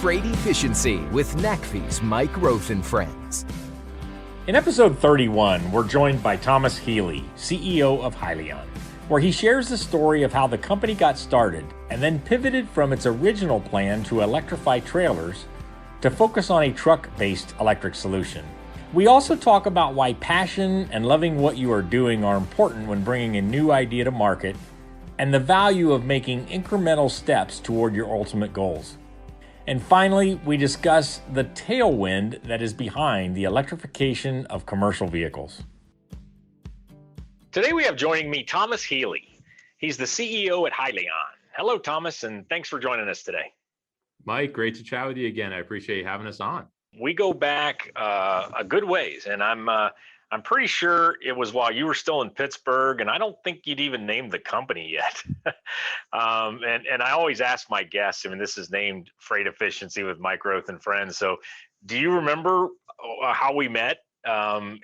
Freight Efficiency with NACFE's Mike Roth and Friends. In episode 31, we're joined by Thomas Healy, CEO of Hyliion, where he shares the story of how the company got started and then pivoted from its original plan to electrify trailers to focus on a truck-based electric solution. We also talk about why passion and loving what you are doing are important when bringing a new idea to market, and the value of making incremental steps toward your ultimate goals. And finally, we discuss the tailwind that is behind the electrification of commercial vehicles. Today we have joining me Thomas Healy. He's the CEO at Hyliion. Hello, Thomas, and thanks for joining us today. Mike, great to chat with you again. I appreciate you having us on. We go back a good ways, and I'm pretty sure it was while you were still in Pittsburgh, and I don't think you'd even named the company yet. And I always ask my guests, I mean, this is named Freight Efficiency with Mike Roth and Friends. So do you remember how we met and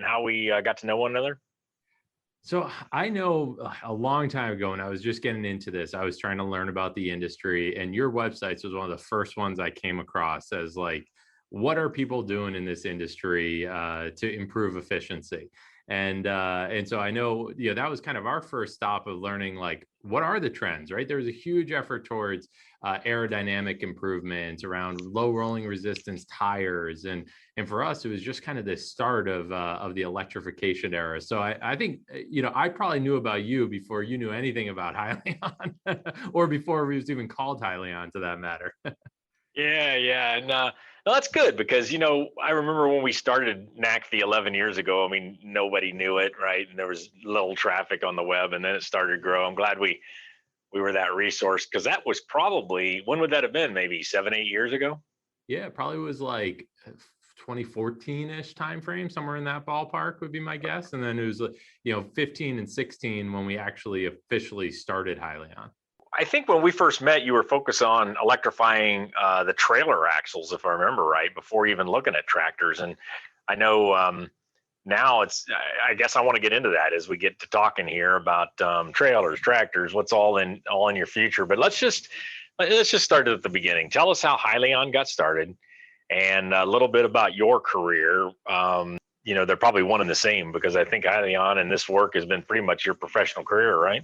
how we got to know one another? So I know a long time ago when I was just getting into this, I was trying to learn about the industry, and your websites was one of the first ones I came across as like, what are people doing in this industry to improve efficiency? And so I know, that was kind of our first stop of learning, like, what are the trends, right? There was a huge effort towards aerodynamic improvements around low rolling resistance tires. And for us, it was just kind of the start of the electrification era. So I think, I probably knew about you before you knew anything about Hyliion or before we was even called Hyliion, to that matter. Yeah. And no, that's good because, I remember when we started NACFE 11 years ago, I mean, nobody knew it, right? And there was little traffic on the web, and then it started to grow. I'm glad we were that resource, because that was probably, when would that have been? Maybe 7-8 years ago? Yeah, it probably was like 2014-ish timeframe, somewhere in that ballpark would be my guess. And then it was, 15 and 16 when we actually officially started Hyliion. I think when we first met, you were focused on electrifying the trailer axles, if I remember right, before even looking at tractors. And I know now I guess I want to get into that as we get to talking here about trailers, tractors, what's all in your future. But let's just start at the beginning. Tell us how Hyliion got started and a little bit about your career. They're probably one and the same, because I think Hyliion and this work has been pretty much your professional career, right?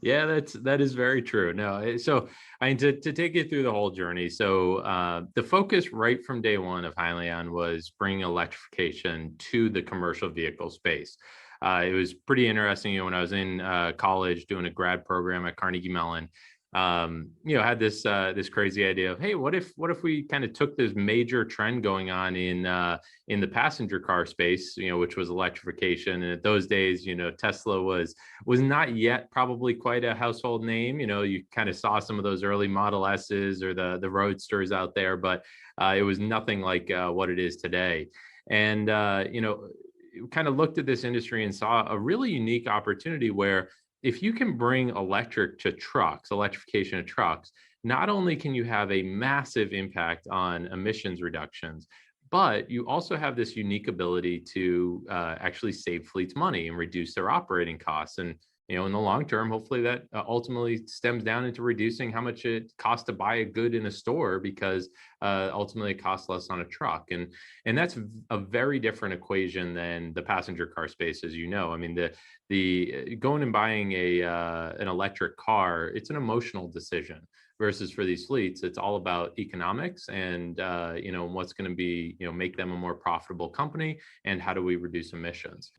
Yeah, that is very true. No, so I mean, to take you through the whole journey. So the focus right from day one of Hyliion was bringing electrification to the commercial vehicle space. It was pretty interesting. When I was in college doing a grad program at Carnegie Mellon, had this crazy idea of, hey, what if we kind of took this major trend going on in the passenger car space, which was electrification. And at those days, Tesla was not yet probably quite a household name. You kind of saw some of those early Model S's or the Roadsters out there, but it was nothing like what it is today. And kind of looked at this industry and saw a really unique opportunity where, if you can bring electrification of trucks, not only can you have a massive impact on emissions reductions, but you also have this unique ability to actually save fleets money and reduce their operating costs. And in the long term, hopefully that ultimately stems down into reducing how much it costs to buy a good in a store, because ultimately it costs less on a truck. And that's a very different equation than the passenger car space, as you know. I mean, the going and buying an electric car, it's an emotional decision, versus for these fleets, it's all about economics and what's going to be make them a more profitable company, and how do we reduce emissions.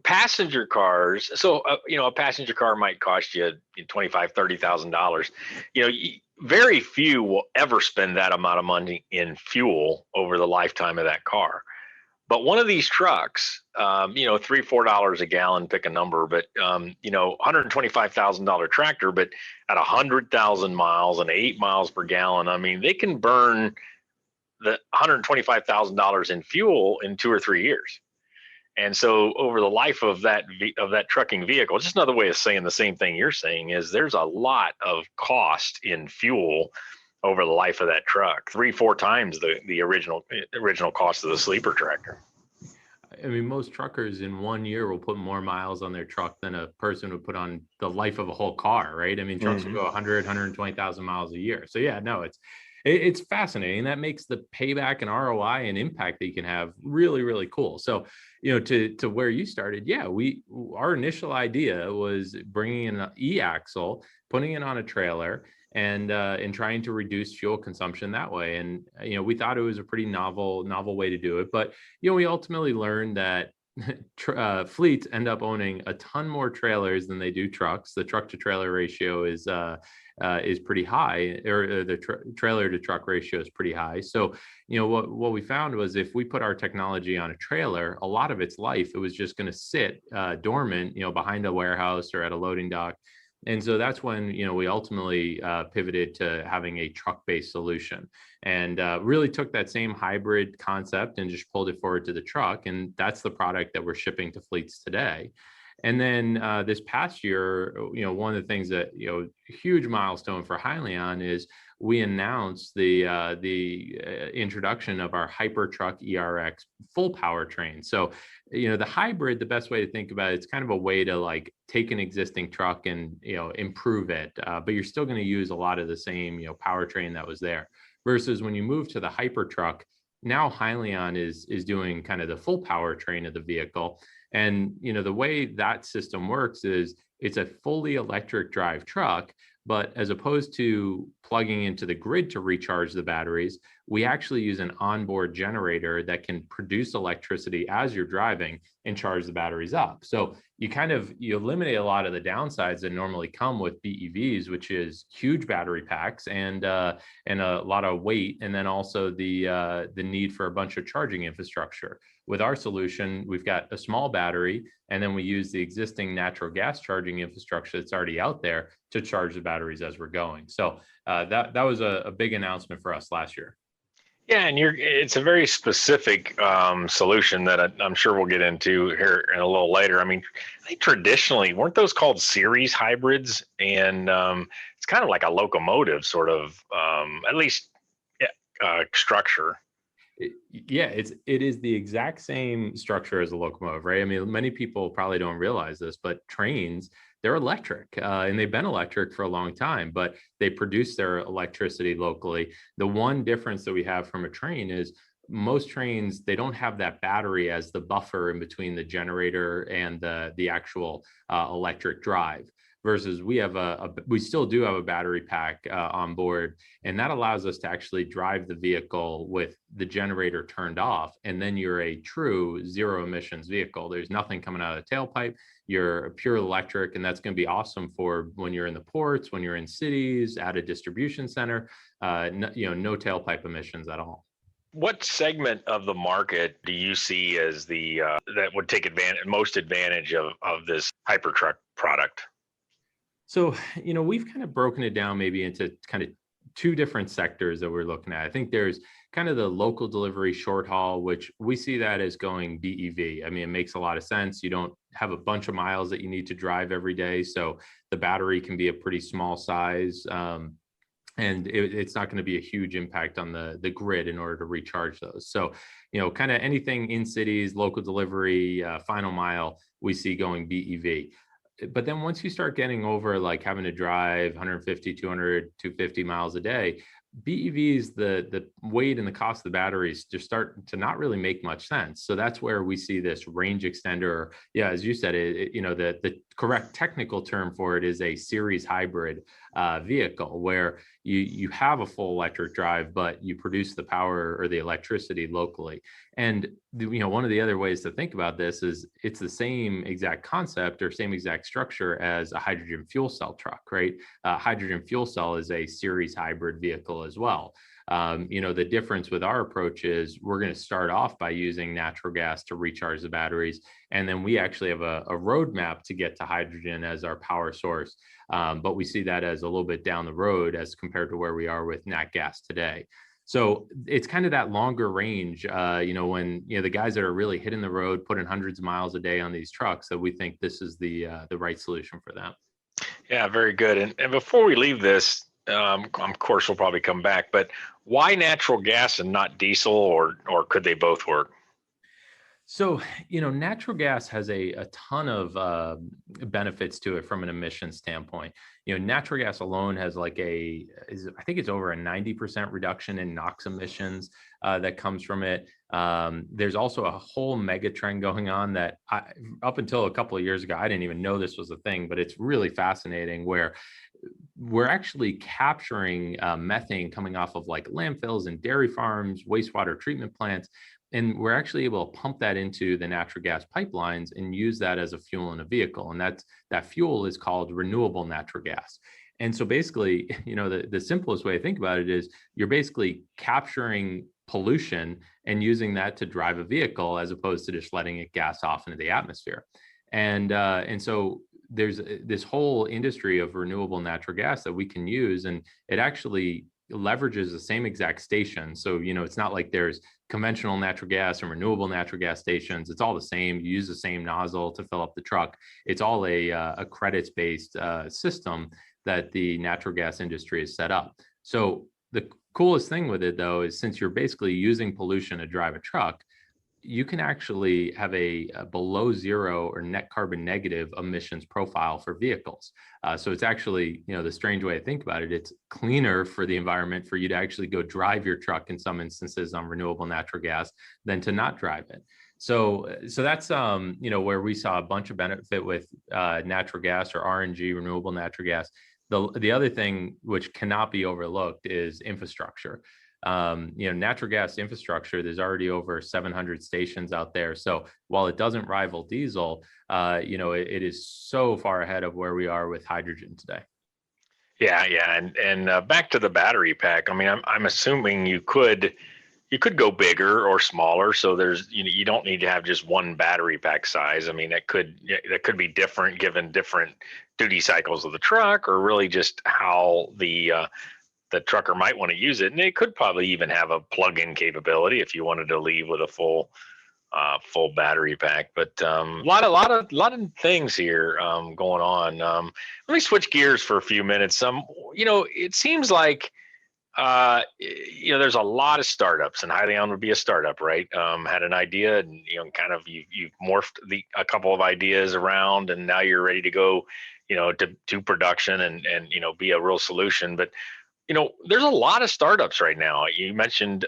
Passenger cars. So, a passenger car might cost you $25,000, $30,000. Very few will ever spend that amount of money in fuel over the lifetime of that car. But one of these trucks, $3-4 a gallon, pick a number, but $125,000 tractor, but at 100,000 miles and 8 miles per gallon, I mean, they can burn the $125,000 in fuel in 2 or 3 years. And so over the life of that trucking vehicle, just another way of saying the same thing you're saying is there's a lot of cost in fuel over the life of that truck, 3-4 times the original cost of the sleeper tractor. I mean, most truckers in 1 year will put more miles on their truck than a person would put on the life of a whole car, right? I mean, trucks will go 100, 120,000 miles a year. So yeah, no, it's fascinating. That makes the payback and ROI and impact that you can have really, really cool. So, to where you started, yeah, our initial idea was bringing in an e-axle, putting it on a trailer, and trying to reduce fuel consumption that way. And we thought it was a pretty novel way to do it. But we ultimately learned that fleets end up owning a ton more trailers than they do trucks. The truck to trailer ratio is pretty high, or the trailer to truck ratio is pretty high. So, what we found was if we put our technology on a trailer, a lot of its life, it was just going to sit dormant, behind a warehouse or at a loading dock. And so that's when, we ultimately pivoted to having a truck-based solution, and really took that same hybrid concept and just pulled it forward to the truck. And that's the product that we're shipping to fleets today. And then this past year, one of the things that, huge milestone for Hyliion is we announced the introduction of our Hypertruck ERX full powertrain. So, the hybrid, the best way to think about it, it's kind of a way to like take an existing truck and, improve it, but you're still going to use a lot of the same, powertrain that was there. Versus when you move to the Hypertruck, now Hyliion is doing kind of the full powertrain of the vehicle. And, the way that system works is it's a fully electric drive truck, but as opposed to plugging into the grid to recharge the batteries, we actually use an onboard generator that can produce electricity as you're driving and charge the batteries up. So you eliminate a lot of the downsides that normally come with BEVs, which is huge battery packs and a lot of weight, and then also the need for a bunch of charging infrastructure. With our solution, we've got a small battery, and then we use the existing natural gas charging infrastructure that's already out there to charge the batteries as we're going. So that was a big announcement for us last year. Yeah, and it's a very specific solution that I'm sure we'll get into here in a little later. I mean, I think traditionally, weren't those called series hybrids? And it's kind of like a locomotive sort of, at least structure. Yeah, it is the exact same structure as a locomotive, right? I mean, many people probably don't realize this, but trains, they're electric, and they've been electric for a long time, but they produce their electricity locally. The one difference that we have from a train is most trains, they don't have that battery as the buffer in between the generator and the actual electric drive. Versus we still do have a battery pack on board, and that allows us to actually drive the vehicle with the generator turned off, and then you're a true zero emissions vehicle. There's nothing coming out of the tailpipe. You're a pure electric, and that's going to be awesome for when you're in the ports, when you're in cities, at a distribution center. No tailpipe emissions at all. What segment of the market do you see as the that would take most advantage of this Hypertruck product? So, we've kind of broken it down maybe into kind of two different sectors that we're looking at. I think there's kind of the local delivery short haul, which we see that as going BEV. I mean, it makes a lot of sense. You don't have a bunch of miles that you need to drive every day. So the battery can be a pretty small size. And it's not going to be a huge impact on the grid in order to recharge those. So, kind of anything in cities, local delivery, final mile, we see going BEV. But then once you start getting over like having to drive 150, 200, 250 miles a day, BEVs, the weight and the cost of the batteries just start to not really make much sense. So that's where we see this range extender. Yeah, as you said, the correct technical term for it is a series hybrid vehicle, where you have a full electric drive, but you produce the power or the electricity locally. And one of the other ways to think about this is it's the same exact concept or same exact structure as a hydrogen fuel cell truck, right? Hydrogen fuel cell is a series hybrid vehicle as well. The difference with our approach is we're going to start off by using natural gas to recharge the batteries. And then we actually have a roadmap to get to hydrogen as our power source. But we see that as a little bit down the road as compared to where we are with nat gas today. So it's kind of that longer range, when, the guys that are really hitting the road, putting hundreds of miles a day on these trucks, that we think this is the right solution for them. Yeah, very good. And before we leave this, of course, we'll probably come back, but why natural gas and not diesel, or could they both work? So, natural gas has a ton of benefits to it from an emission standpoint. Natural gas alone has I think it's over a 90% reduction in NOx emissions that comes from it. There's also a whole mega trend going on that up until a couple of years ago, I didn't even know this was a thing, but it's really fascinating where we're actually capturing methane coming off of like landfills and dairy farms, wastewater treatment plants. And we're actually able to pump that into the natural gas pipelines and use that as a fuel in a vehicle. And that fuel is called renewable natural gas. And so basically, the simplest way to think about it is you're basically capturing pollution and using that to drive a vehicle as opposed to just letting it gas off into the atmosphere. And so there's this whole industry of renewable natural gas that we can use, and it actually leverages the same exact station. So, it's not like there's conventional natural gas and renewable natural gas stations. It's all the same. You use the same nozzle to fill up the truck. It's all a credits-based system that the natural gas industry has set up. So the coolest thing with it, though, is since you're basically using pollution to drive a truck, you can actually have a below zero or net carbon negative emissions profile for vehicles. So it's actually, the strange way to think about it, it's cleaner for the environment for you to actually go drive your truck in some instances on renewable natural gas than to not drive it. So that's, where we saw a bunch of benefit with natural gas or RNG, renewable natural gas. The other thing which cannot be overlooked is infrastructure. Natural gas infrastructure, there's already over 700 stations out there. So while it doesn't rival diesel, it is so far ahead of where we are with hydrogen today. Yeah, and back to the battery pack. I mean, I'm assuming you could go bigger or smaller. So there's you don't need to have just one battery pack size. I mean, that could be different given different duty cycles of the truck, or really just how the trucker might want to use it. And it could probably even have a plug-in capability if you wanted to leave with a full battery pack. But a lot of things here going on. Let me switch gears for a few minutes. It seems like there's a lot of startups, and Hyliion would be a startup, right? Had an idea, and kind of you've morphed a couple of ideas around, and now you're ready to go, to production and be a real solution. But there's a lot of startups right now. You mentioned,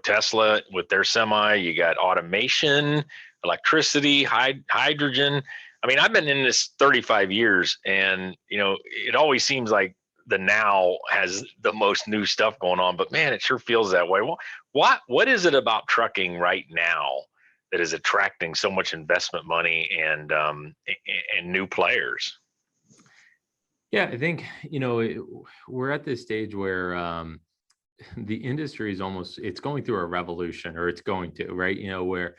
Tesla with their semi. You got automation, electricity, hydrogen. I mean, I've been in this 35 years, and it always seems like the now has the most new stuff going on. But man, it sure feels that way. Well, what is it about trucking right now that is attracting so much investment money and new players? Yeah, I think, we're at this stage where the industry is it's going through a revolution, or it's going to, right? Where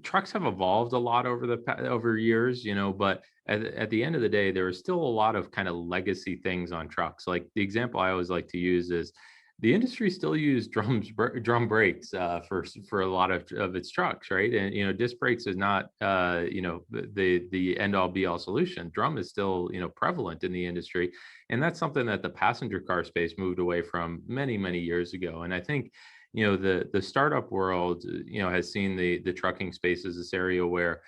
trucks have evolved a lot over years, but at the end of the day, there is still a lot of kind of legacy things on trucks. Like the example I always like to use is the industry still use drum brakes for a lot of its trucks, right? And disc brakes is not the end all be all solution. Drum is still prevalent in the industry, and that's something that the passenger car space moved away from many years ago. And I think the startup world has seen the trucking space as this area where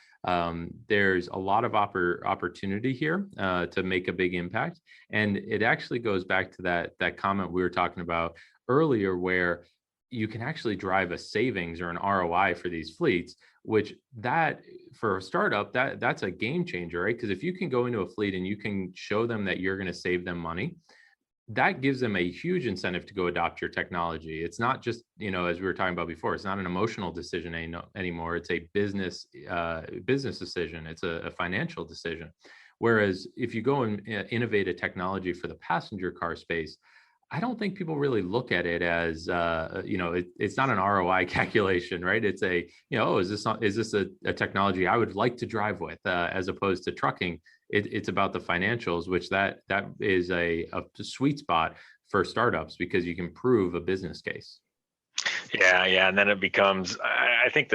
there's a lot of opportunity here to make a big impact. And it actually goes back to that comment we were talking about earlier, where you can actually drive a savings or an ROI for these fleets, which that for a startup, that's a game changer, right? Because if you can go into a fleet and you can show them that you're going to save them money, that gives them a huge incentive to go adopt your technology. It's not just, as we were talking about before, it's not an emotional decision anymore. It's a business decision. It's a financial decision. Whereas if you go and innovate a technology for the passenger car space, I don't think people really look at it as, it's not an ROI calculation, right? It's is this a technology I would like to drive with, as opposed to trucking. It's about the financials, which that is a sweet spot for startups, because you can prove a business case. Yeah. And then it becomes, I think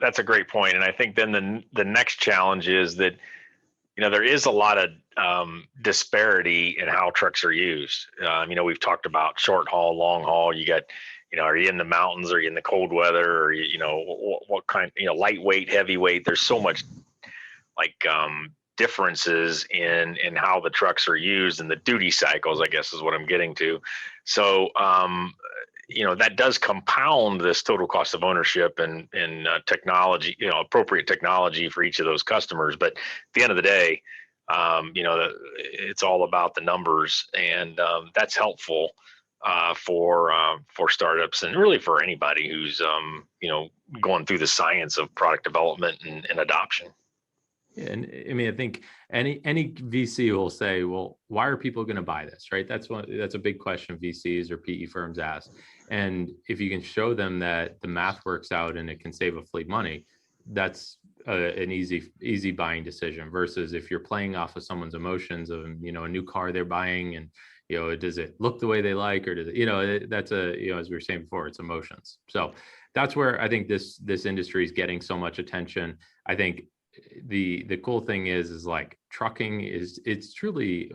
that's a great point. And I think then the next challenge is that, there is a lot of disparity in how trucks are used. We've talked about short haul, long haul. You got, are you in the mountains? Are you in the cold weather? Or what kind? Lightweight, heavyweight. There's so much like differences in how the trucks are used and the duty cycles, I guess is what I'm getting to. So that does compound this total cost of ownership and technology, appropriate technology for each of those customers. But at the end of the day, it's all about the numbers, and that's helpful for startups and really for anybody who's going through the science of product development and adoption. Yeah, and I mean, I think any VC will say, well, why are people going to buy this, right? That's a big question VCs or PE firms ask. And if you can show them that the math works out and it can save a fleet money, that's an easy buying decision, versus if you're playing off of someone's emotions of, a new car they're buying, and does it look the way they like, or does it, that's as we were saying before, it's emotions. So that's where I think this industry is getting so much attention. I think the cool thing is like trucking it's truly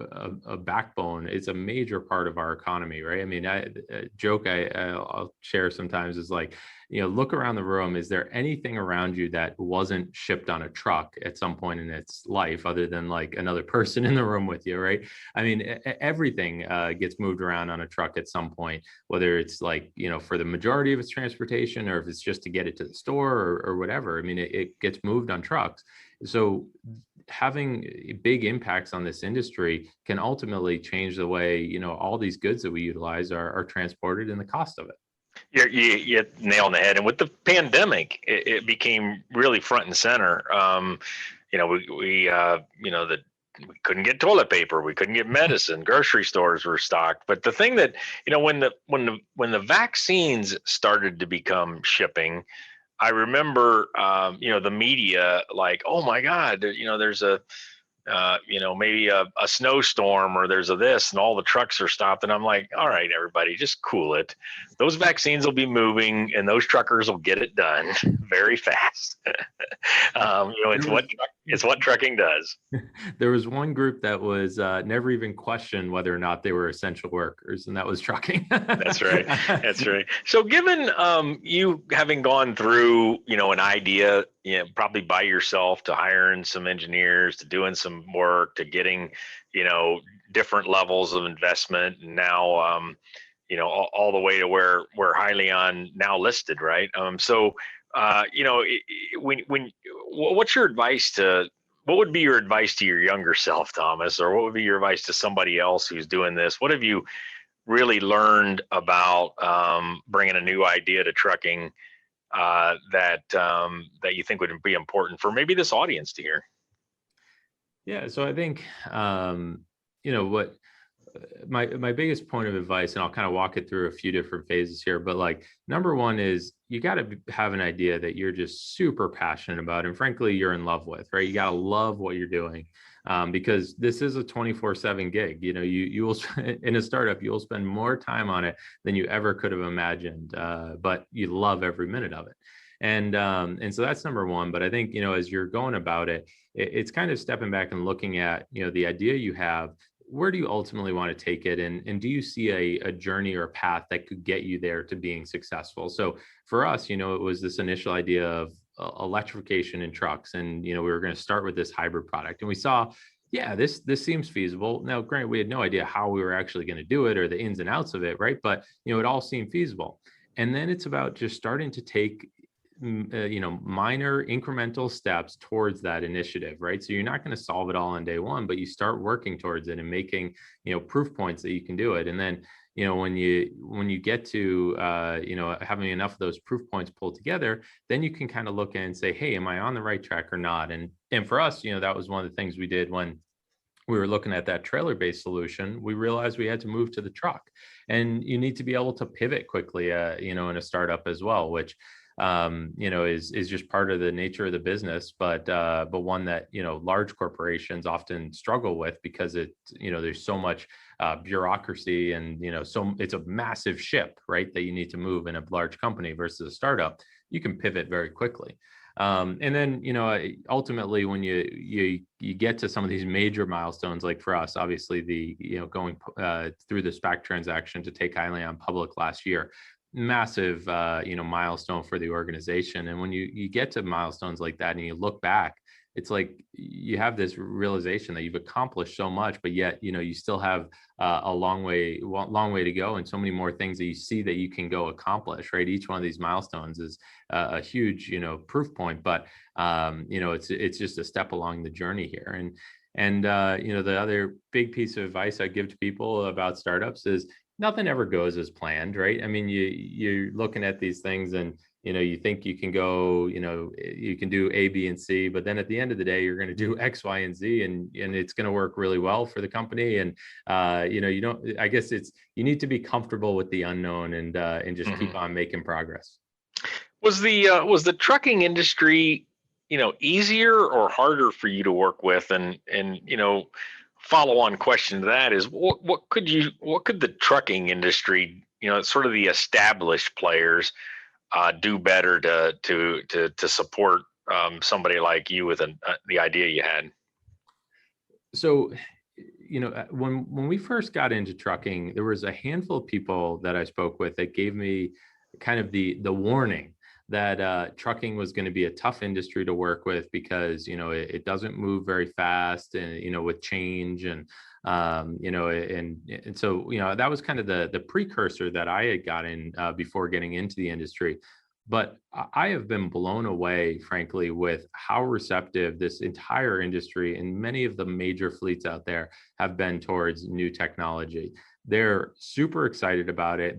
a backbone. It's a major part of our economy, right? I mean, a joke I'll share sometimes is like, look around the room. Is there anything around you that wasn't shipped on a truck at some point in its life, other than like another person in the room with you, right? I mean, everything gets moved around on a truck at some point, whether it's like, for the majority of its transportation, or if it's just to get it to the store or whatever. I mean, it gets moved on trucks. So having big impacts on this industry can ultimately change the way, all these goods that we utilize are transported, and the cost of it. You nail on the head. And with the pandemic, it became really front and center. We couldn't get toilet paper, we couldn't get medicine, grocery stores were stocked. But the thing that, when the vaccines started to become shipping, I remember, the media like, oh my God, there's a, maybe a snowstorm, or there's a this, and all the trucks are stopped. And I'm like, all right, everybody, just cool it. Those vaccines will be moving, and those truckers will get it done very fast. It's what trucking does. There was one group that was never even questioned whether or not they were essential workers, and that was trucking. That's right. That's right. So given you having gone through, an idea, probably by yourself, to hiring some engineers, to doing some work, to getting, different levels of investment, and now, all the way to where Hyliion now listed, right? What's your advice what would be your advice to your younger self, Thomas, or what would be your advice to somebody else who's doing this? What have you really learned about bringing a new idea to trucking that you think would be important for maybe this audience to hear? Yeah, so I think what my biggest point of advice, and I'll kind of walk it through a few different phases here, but like number one is you got to have an idea that you're just super passionate about, and frankly you're in love with, right? You got to love what you're doing, because this is a 24/7 gig. You will in a startup, you will spend more time on it than you ever could have imagined, but you love every minute of it. And so that's number one. But I think, as you're going about it, it's kind of stepping back and looking at, the idea you have. Where do you ultimately want to take it? And do you see a journey or a path that could get you there to being successful? So for us, it was this initial idea of electrification in trucks. And, we were going to start with this hybrid product. And we saw, yeah, this seems feasible. Now, granted, we had no idea how we were actually going to do it or the ins and outs of it, right? But, it all seemed feasible. And then it's about just starting to take minor incremental steps towards that initiative, right? So you're not going to solve it all on day one, but you start working towards it and making, proof points that you can do it. And then, when you get to, having enough of those proof points pulled together, then you can kind of look and say, hey, am I on the right track or not? And for us, that was one of the things we did when we were looking at that trailer-based solution. We realized we had to move to the truck, and you need to be able to pivot quickly, in a startup as well, which is just part of the nature of the business, but one that, large corporations often struggle with, because there's so much bureaucracy, and, so it's a massive ship, right, that you need to move in a large company versus a startup. You can pivot very quickly. And then, ultimately, when you get to some of these major milestones, like for us, obviously going through the SPAC transaction to take Hyliion public last year, massive, milestone for the organization. And when you get to milestones like that and you look back, it's like you have this realization that you've accomplished so much, but yet, you still have a long way to go, and so many more things that you see that you can go accomplish, right? Each one of these milestones is a huge, proof point, but it's just a step along the journey here. And the other big piece of advice I give to people about startups is nothing ever goes as planned, right? I mean, you're looking at these things and you think you can go, you can do A, B, and C, but then at the end of the day, you're going to do X, Y, and Z, and it's going to work really well for the company. And you don't. I guess you need to be comfortable with the unknown and just keep on making progress. Was the trucking industry, easier or harder for you to work with? And follow on question to that is what could the trucking industry, sort of the established players, do better to support somebody like you with the idea you had? So, when we first got into trucking, there was a handful of people that I spoke with that gave me kind of the warning that trucking was going to be a tough industry to work with because it doesn't move very fast, and with change, and and so that was kind of the precursor that I had gotten before getting into the industry. But I have been blown away, frankly, with how receptive this entire industry and many of the major fleets out there have been towards new technology. They're super excited about it.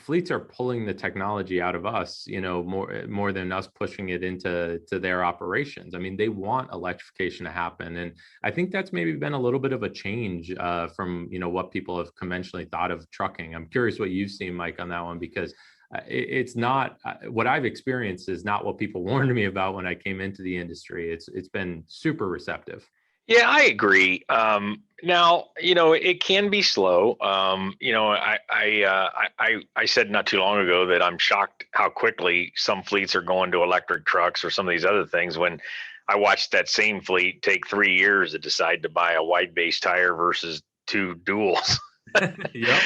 Fleets are pulling the technology out of us, more than us pushing it into their operations. I mean, they want electrification to happen. And I think that's maybe been a little bit of a change from, what people have conventionally thought of trucking. I'm curious what you've seen, Mike, on that one, because it's not what I've experienced is not what people warned me about when I came into the industry. It's been super receptive. Yeah, I agree. Now, it can be slow. I said not too long ago that I'm shocked how quickly some fleets are going to electric trucks or some of these other things, when I watched that same fleet take 3 years to decide to buy a wide base tire versus 2 duals. Yep.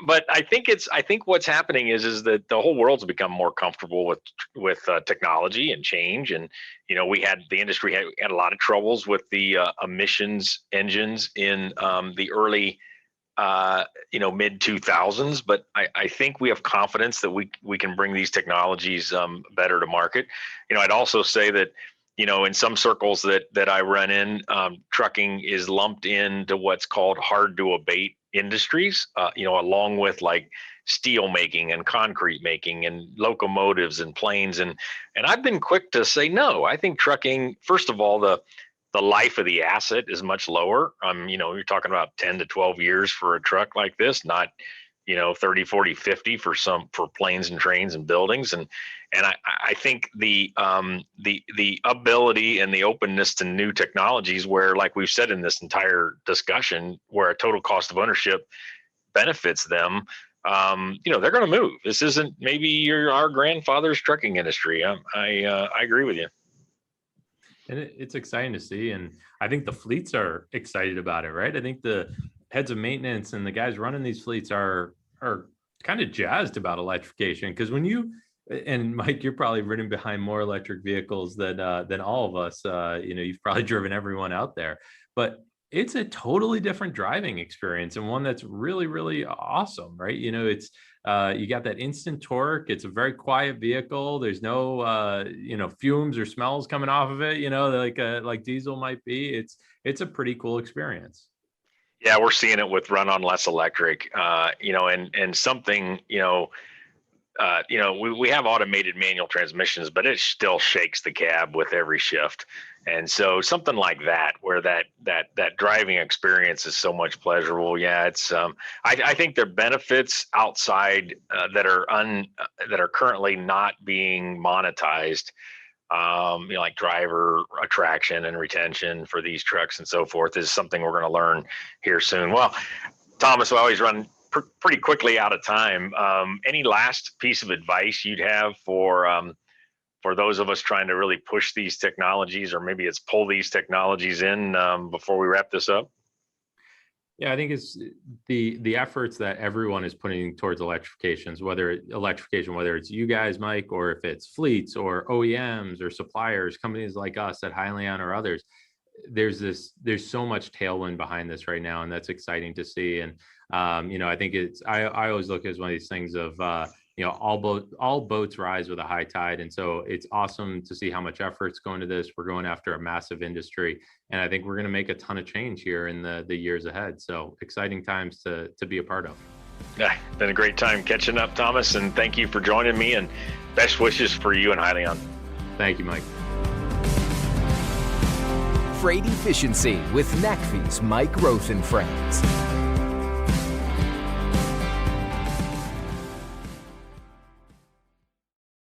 But I think what's happening is that the whole world's become more comfortable with technology and change. And the industry had a lot of troubles with the emissions engines in the early mid 2000s, but I think we have confidence that we can bring these technologies better to market. I'd also say that in some circles that I run in, trucking is lumped into what's called hard to abate industries, along with like steel making and concrete making and locomotives and planes. And I've been quick to say, no, I think trucking, first of all, the life of the asset is much lower. You're talking about 10 to 12 years for a truck like this, not 30, 40, 50 for planes and trains and buildings. And I think the ability and the openness to new technologies, where, like we've said in this entire discussion, where a total cost of ownership benefits them, they're going to move. This isn't maybe our grandfather's trucking industry. I agree with you. And it's exciting to see. And I think the fleets are excited about it, right? I think the heads of maintenance and the guys running these fleets are kind of jazzed about electrification, because and Mike, you're probably ridden behind more electric vehicles than all of us. You've probably driven everyone out there, but it's a totally different driving experience, and one that's really, really awesome, right? It's you got that instant torque. It's a very quiet vehicle. There's no fumes or smells coming off of it, like diesel might be. It's a pretty cool experience. Yeah, we're seeing it with run on less electric, and something, we have automated manual transmissions, but it still shakes the cab with every shift. And so something like that, where that driving experience is so much pleasurable. Yeah, it's I think there are benefits outside that are currently not being monetized. Like driver attraction and retention for these trucks and so forth is something we're going to learn here soon. Well, Thomas, we always run pretty quickly out of time. Any last piece of advice you'd have for those of us trying to really push these technologies, or maybe it's pull these technologies in before we wrap this up? Yeah, I think it's the efforts that everyone is putting towards electrifications, whether it's you guys, Mike, or if it's fleets or OEMs or suppliers, companies like us at Hyliion or others. There's so much tailwind behind this right now, and that's exciting to see. And I think I always look at it as one of these things of all boats rise with a high tide, and so it's awesome to see how much effort's going to this. We're going after a massive industry, and I think we're going to make a ton of change here in the years ahead. So exciting times to be a part of. Yeah, been a great time catching up, Thomas, and thank you for joining me, and best wishes for you and Hyliion. Thank you, Mike. Freight Efficiency with NACFI's Mike Roth and Friends.